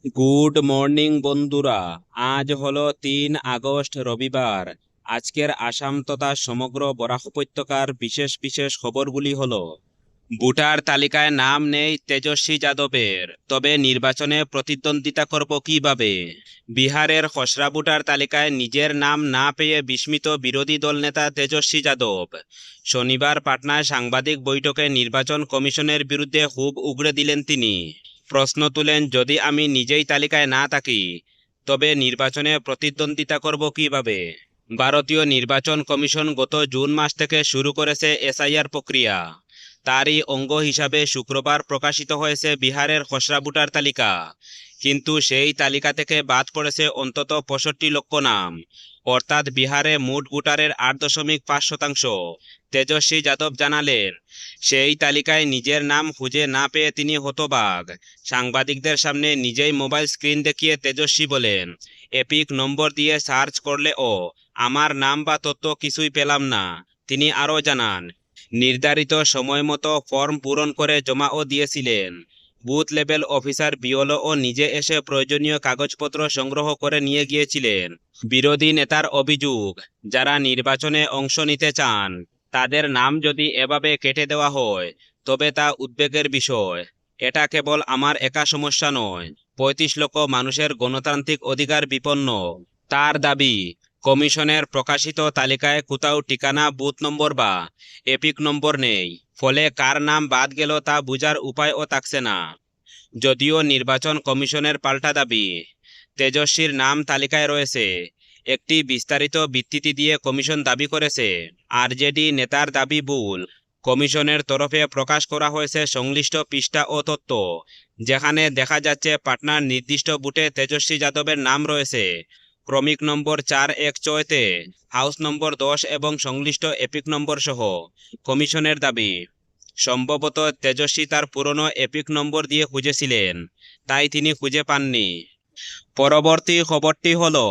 Good morning বন্ধুরা। আজ হলো 3 আগস্ট, রবিবার। আজকের আসাম তথা সমগ্র বরাক উপত্যকার বিশেষ বিশেষ খবরগুলি হলো: ভোটার তালিকায় নাম নেই তেজস্বী যাদবের, তবে নির্বাচনে প্রতিদ্বন্দ্বিতা করব কিভাবে? বিহারের খসড়া ভোটার তালিকায় নিজের নাম না পেয়ে বিস্মিত বিরোধী দল নেতা তেজস্বী যাদব। শনিবার পাটনায় সাংবাদিক বৈঠকে নির্বাচন কমিশনের বিরুদ্ধে ক্ষোভ উগড়ে দিলেন তিনি। প্রশ্ন তুলেন, যদি আমি নিজেই তালিকায় না থাকি তবে নির্বাচনে প্রতিদ্বন্দ্বিতা করব কিভাবে? ভারতীয় নির্বাচন কমিশন গত জুন মাস থেকে শুরু করেছে এসআইআর প্রক্রিয়া। তারই অঙ্গ হিসাবে শুক্রবার প্রকাশিত হয়েছে বিহারের খসড়া ভোটার তালিকা। কিন্তু সেই তালিকা থেকে বাদ পড়েছে অন্তত 65 লক্ষ নাম, অর্থাৎ বিহারে মোট ভোটারের 8.5%। তেজস্বী যাদব জানালেন, সেই তালিকায় নিজের নাম খুঁজে না পেয়ে তিনি হতবাক। সাংবাদিকদের সামনে নিজেই মোবাইল স্ক্রিন দেখিয়ে তেজস্বী বলেন, এপিক নম্বর দিয়ে সার্চ করলেও আমার নাম বা তথ্য কিছুই পেলাম না। তিনি আরও জানান, নির্ধারিত সময় মতো ফর্ম পূরণ করে জমাও দিয়েছিলেন। বুথ লেভেল অফিসার বিওলও নিজে এসে প্রয়োজনীয় কাগজপত্র সংগ্রহ করে নিয়ে গিয়েছিলেন। বিরোধী নেতার অভিযোগ, যারা নির্বাচনে অংশ নিতে চান তাদের নাম যদি এভাবে কেটে দেওয়া হয় তবে তা উদ্বেগের বিষয়। এটা কেবল আমার একা সমস্যা নয়, 35 লক্ষ মানুষের গণতান্ত্রিক অধিকার বিপন্ন। তার দাবি, কমিশনের প্রকাশিত তালিকায় কোথাও ঠিকানা, বুথ নম্বর বা এপিক নম্বর নেই, ফলে কার নাম বাদ গেল তা বোঝার উপায়ও থাকছে না। যদিও নির্বাচন কমিশনের পাল্টা দাবি, তেজস্বীর নাম তালিকায় রয়েছে। একটি বিস্তারিত বিবৃতি দিয়ে কমিশন দাবি করেছে, আরজেডি নেতার দাবি ভুল। কমিশনের তরফে প্রকাশ করা হয়েছে সংশ্লিষ্ট পৃষ্ঠা ও তথ্য, যেখানে দেখা যাচ্ছে পাটনার নির্দিষ্ট বুথে তেজস্বী যাদবের নাম রয়েছে ক্রমিক নম্বর 416-তে, হাউস নম্বর 10 এবং সংশ্লিষ্ট এপিক নম্বর সহ। কমিশনের দাবি, সম্ভবত তেজস্বী তার পুরনো এপিক নম্বর দিয়ে খুঁজেছিলেন, তাই তিনি খুঁজে পাননি। পরবর্তী খবরটি হলো,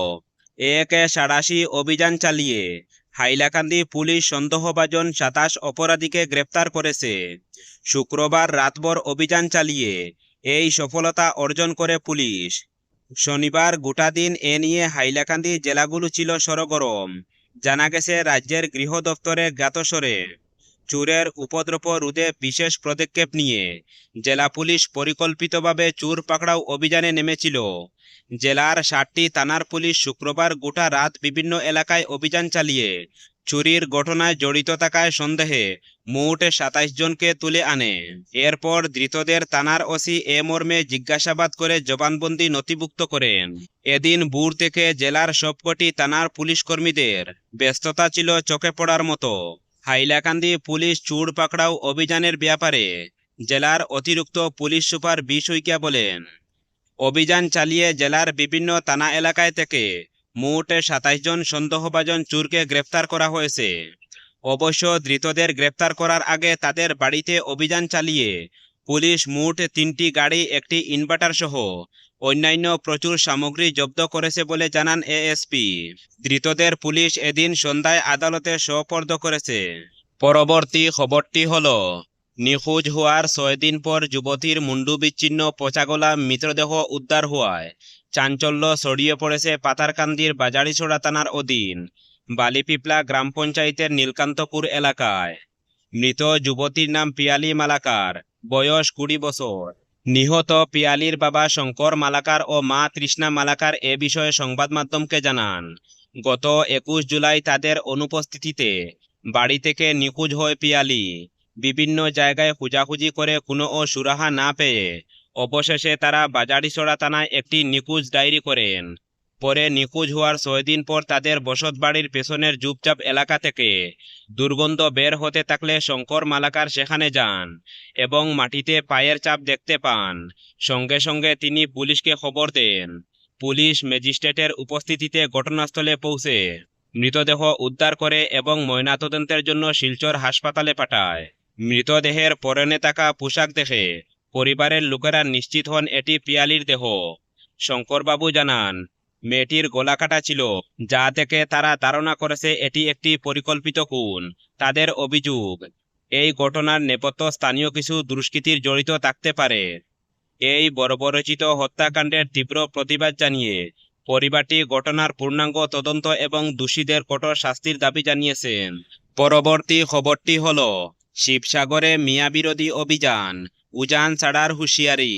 1-87 অভিযান চালিয়ে হাইলাকান্দি পুলিশ সন্দেহভাজন 27 অপরাধীকে গ্রেপ্তার করেছে। শুক্রবার রাতভর অভিযান চালিয়ে এই সফলতা অর্জন করে পুলিশ। শনিবার গোটা দিন এ নিয়ে হাইলাকান্দি জেলাগুলো ছিল সরগরম। জানা গেছে, রাজ্যের গৃহ দপ্তরের জ্ঞাতসরে চোরের উপদ্রব রোধে বিশেষ পদক্ষেপ নিয়ে জেলা পুলিশ পরিকল্পিতভাবে চোর পাকড়াও অভিযানে নেমেছিল। জেলার 7টি থানার পুলিশ শুক্রবার গোটা রাত বিভিন্ন এলাকায় অভিযান চালিয়ে চুরির ঘটনায় জড়িত থাকায় সন্দেহে মোট 27 জনকে তুলে আনে। এরপর ধৃতদের থানার ওসি এ মর্মে জিজ্ঞাসাবাদ করে জবানবন্দি নথিভুক্ত করেন। এদিন ভোর থেকে জেলার সবকটি থানার পুলিশ কর্মীদের ব্যস্ততা ছিল চোখে পড়ার মতো। হাইলাকান্দি পুলিশ চোর পাকড়াও অভিযানের ব্যাপারে জেলার অতিরিক্ত পুলিশ সুপার বি শইকিয়া বলেন, অভিযান চালিয়ে জেলার বিভিন্ন থানা এলাকায় থেকে মোট 27 জন সন্দেহভাজন চোরকে গ্রেফতার করা হয়েছে। অবশ্য ধৃতদের গ্রেফতার করার আগে তাদের বাড়িতে অভিযান চালিয়ে পুলিশ মোট 3টি গাড়ি, একটি ইনভার্টার সহ অন্যান্য প্রচুর সামগ্রী জব্দ করেছে বলে জানান এএসপি। ধৃতদের পুলিশ এদিন সন্ধ্যায় আদালতে সোপর্দ করেছে। পরবর্তী খবরটি হলো, নিখোঁজ হওয়ার 6 দিন পর যুবতীর মুন্ডু বিচ্ছিন্ন পচাগলা মৃতদেহ উদ্ধার হওয়ায় চাঞ্চল্য ছড়িয়ে পড়েছে পাথারকান্দির বাজারিছড়া থানার অধীন বালিপিপলা গ্রাম পঞ্চায়েতের নীলকান্তপুর এলাকায়। মৃত যুবতীর নাম পিয়ালি মালাকার, বয়স 20 বছর। নিহত পিয়ালির বাবা শঙ্কর মালাকার ও মা তৃষ্ণা মালাকার এ বিষয়ে সংবাদ মাধ্যমকে জানান, গত 21 জুলাই তাদের অনুপস্থিতিতে বাড়ি থেকে নিখোঁজ হয় পিয়ালি। বিভিন্ন জায়গায় খোঁজাখুঁজি করে কোনো সুরাহা না পেয়ে অবশেষে তারা বাজারিছড়া থানায় একটি নিখোঁজ ডায়েরি করেন। পরে নিখোঁজ হওয়ার 6 দিন পর তাদের বসতবাড়ির পেছনের ঝুপঝাপ এলাকা থেকে দুর্গন্ধ বের হতে থাকলে শঙ্কর মালাকার সেখানে যান এবং মাটিতে পায়ের ছাপ দেখতে পান। সঙ্গে সঙ্গে তিনি পুলিশকে খবর দেন। পুলিশ ম্যাজিস্ট্রেটের উপস্থিতিতে ঘটনাস্থলে পৌঁছে মৃতদেহ উদ্ধার করে এবং ময়নাতদন্তের জন্য শিলচর হাসপাতালে পাঠায়। মৃতদেহের পরনে থাকা পোশাক দেখে পরিবারের লোকেরা নিশ্চিত হন এটি পিয়ালির দেহ। শঙ্করবাবু জানান, মেয়েটির গলা কাটা ছিল, যা থেকে তারা ধারণা করেছে এটি একটি পরিকল্পিত খুন। তাদের অভিযোগ, এই ঘটনার নেপথ্যে স্থানীয় কিছু দুষ্কৃতীর জড়িত থাকতে পারে। এই বর্বরোচিত হত্যাকাণ্ডের তীব্র প্রতিবাদ জানিয়ে পরিবারটি ঘটনার পূর্ণাঙ্গ তদন্ত এবং দোষীদের কঠোর শাস্তির দাবি জানিয়েছেন। পরবর্তী খবরটি হল শিবসাগরে মিয়া বিরোধী অভিযান, উজান ছাড়ার হুঁশিয়ারি।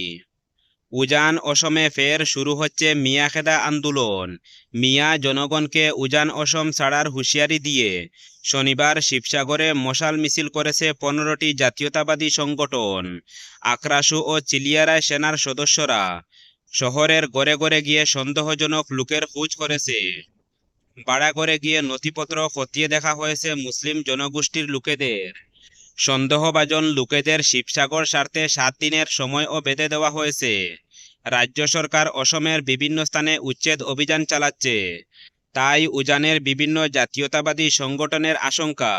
উজান অসমে ফের শুরু হচ্ছে মিয়া খেদা আন্দোলন। মিয়া জনগণকে উজান অসম ছাড়ার হুঁশিয়ারি দিয়ে শনিবার শিবসাগরে মশাল মিছিল করেছে 15টি জাতীয়তাবাদী সংগঠন। আক্রাসু ও চিলিয়ারায় সেনার সদস্যরা শহরের গড়ে গড়ে গিয়ে সন্দেহজনক লোকের খোঁজ করেছে। ভাড়া করে গিয়ে নথিপত্র খতিয়ে দেখা হয়েছে মুসলিম জনগোষ্ঠীর লোকেদের। সন্দেহভাজন লোকেদের শিবসাগর ছাড়তে 7 দিনের সময়ও বেঁধে দেওয়া হয়েছে। রাজ্য সরকার অসমের বিভিন্ন স্থানে উচ্ছেদ অভিযান চালাচ্ছে। তাই উজানের বিভিন্ন জাতীয়তাবাদী সংগঠনের আশঙ্কা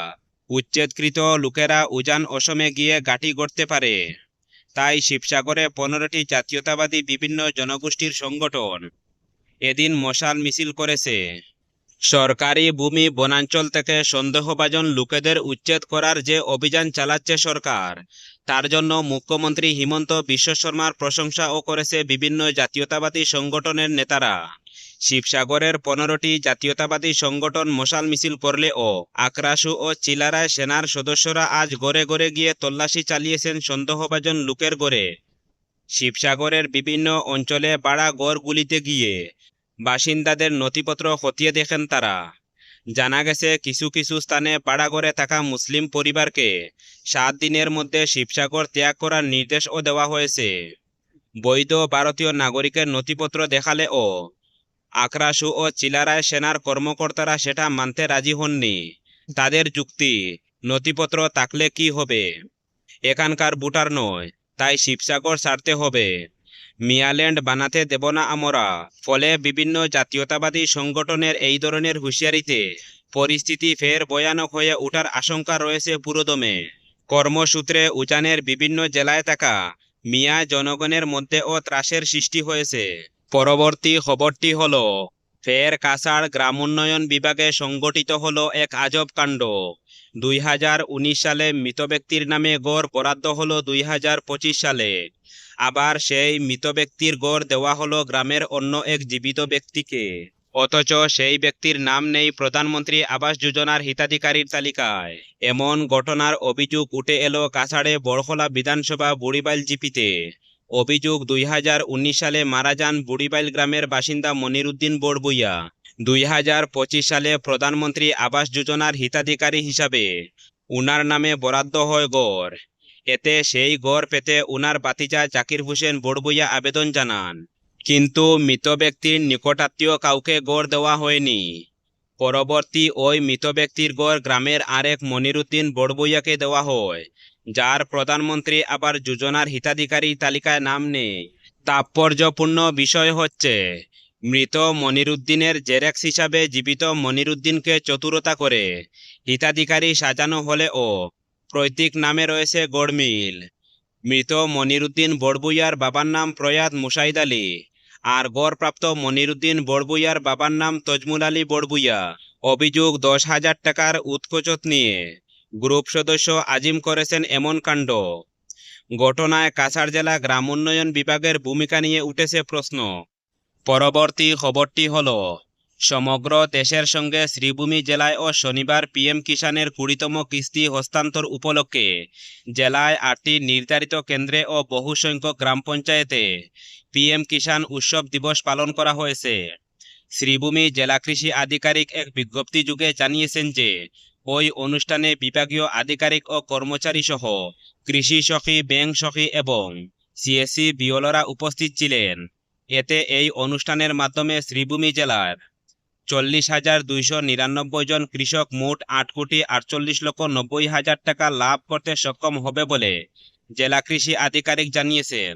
উচ্ছেদকৃত লোকেরা উজান অসমে গিয়ে ঘাঁটি গড়তে পারে। তাই শিবসাগরে 15টি জাতীয়তাবাদী বিভিন্ন জনগোষ্ঠীর সংগঠন এদিন মশাল মিছিল করেছে। সরকারি ভূমি বনাঞ্চল থেকে সন্দেহভাজন লোকেদের উচ্ছেদ করার যে অভিযান চালাচ্ছে সরকার, তার জন্য মুখ্যমন্ত্রী হিমন্ত বিশ্ব শর্মার প্রশংসাও করেছে বিভিন্ন জাতীয়তাবাদী সংগঠনের নেতারা। শিবসাগরের 15টি জাতীয়তাবাদী সংগঠন মশাল মিছিল করলেও আক্রাসু ও চিলারায় সেনার সদস্যরা আজ গড়ে গড়ে গিয়ে তল্লাশি চালিয়েছেন সন্দেহভাজন লোকের গড়ে। শিবসাগরের বিভিন্ন অঞ্চলে ভাড়া গড়গুলিতে গিয়ে বাসিন্দাদের নথিপত্র খতিয়ে দেখেন তারা। জানা গেছে কিছু কিছু স্থানে ভাড়া ঘরে থাকা মুসলিম পরিবারকে 7 দিনের মধ্যে শিবসাগর ত্যাগ করার নির্দেশও দেওয়া হয়েছে। বৈধ ভারতীয় নাগরিকের নথিপত্র দেখালেও আক্রাসু ও চিলারায় সেনার কর্মকর্তারা সেটা মানতে রাজি হননি। তাদের যুক্তি, নথিপত্র থাকলে কি হবে, এখানকার ভোটার নয়, তাই শিবসাগর ছাড়তে হবে। মিয়াল্যান্ড বানাতে দেব না আমরা। ফলে বিভিন্ন জাতীয়তাবাদী সংগঠনের এই ধরনের হুঁশিয়ারিতে পরিস্থিতি ফের ভয়ানক হয়ে ওঠার আশঙ্কা রয়েছে পুরোদমে। কর্মসূত্রে উজানের বিভিন্ন জেলায় থাকা মিয়া জনগণের মধ্যেও ত্রাসের সৃষ্টি হয়েছে। পরবর্তী খবরটি হল ফের কাছাড় গ্রাম উন্নয়ন বিভাগে সংগঠিত হলো এক আজব কাণ্ড। 2019 সালে মৃত ব্যক্তির নামে গড় বরাদ্দ হলো 2025 সালে। আবার সেই মৃত ব্যক্তির গড় দেওয়া হলো গ্রামের অন্য এক জীবিত ব্যক্তিকে, অথচ সেই ব্যক্তির নাম নেই প্রধানমন্ত্রী আবাস যোজনার হিতাধিকারীর তালিকায়। এমন ঘটনার অভিযোগ উঠে এলো কাছাড়ে বড়খলা বিধানসভা বুড়িবাইল জিপিতে। অভিযোগ, 2019 সালে মারা যান বুড়িবাইল গ্রামের বাসিন্দা মনিরুদ্দিন বড়বুইয়া। 2025 সালে প্রধানমন্ত্রী আবাস যোজনার হিতাধিকারী হিসাবে উনার নামে বরাদ্দ হয় গড়। এতে সেই গড় পেতে উনার ভাতিজা জাকির হোসেন বড়বুইয়া আবেদন জানান, কিন্তু মৃত ব্যক্তির নিকটাত্মীয় কাউকে গড় দেওয়া হয়নি। পরবর্তী ওই মৃত ব্যক্তির গড় গ্রামের আরেক মনিরুদ্দিন বড়বুইয়াকে দেওয়া হয়, যার প্রধানমন্ত্রী আবার যোজনার হিতাধিকারী তালিকায় নাম নেই। তাৎপর্যপূর্ণ বিষয় হচ্ছে, মৃত মনিরুদ্দিনের জেরেক্স হিসাবে জীবিত মনিরুদ্দিনকে চতুরতা করে হিতাধিকারী সাজানো হলেও পৈতৃক নামে রয়েছে গড়মিল। মৃত মনিরুদ্দিন বড়বুইয়ার বাবার নাম প্রয়াত মুসাইদ আলী, আর গড়প্রাপ্ত মনিরুদ্দিন বড়বুইয়ার বাবার নাম তজমুল আলী বড়বুইয়া। অভিযোগ, 10,000 টাকার উৎকোচত নিয়ে গ্রুপ সদস্য আজিম করেছেন এমন কাণ্ড। ঘটনায় কাছাড় জেলা গ্রাম উন্নয়ন বিভাগের ভূমিকা নিয়ে উঠেছে প্রশ্ন। পরবর্তী খবরটি হল, সমগ্র দেশের সঙ্গে শ্রীভূমি জেলায়ও শনিবার পিএম কিষাণের 20তম কিস্তি হস্তান্তর উপলক্ষে জেলায় 8টি নির্ধারিত কেন্দ্রে ও বহু সংখ্যক গ্রাম পঞ্চায়েতে পিএম কিষাণ উৎসব দিবস পালন করা হয়েছে। শ্রীভূমি জেলা কৃষি আধিকারিক এক বিজ্ঞপ্তি যুগে জানিয়েছেন যে ওই অনুষ্ঠানে বিভাগীয় আধিকারিক ও কর্মচারী সহ কৃষি সখী, ব্যাংক সখী এবং সিএসসি বিওলরা উপস্থিত ছিলেন। এতে এই অনুষ্ঠানের মাধ্যমে শ্রীভূমি জেলার 40,299 জন কৃষক মোট 8,48,90,000 টাকা লাভ করতে সক্ষম হবে বলে জেলা কৃষি আধিকারিক জানিয়েছেন।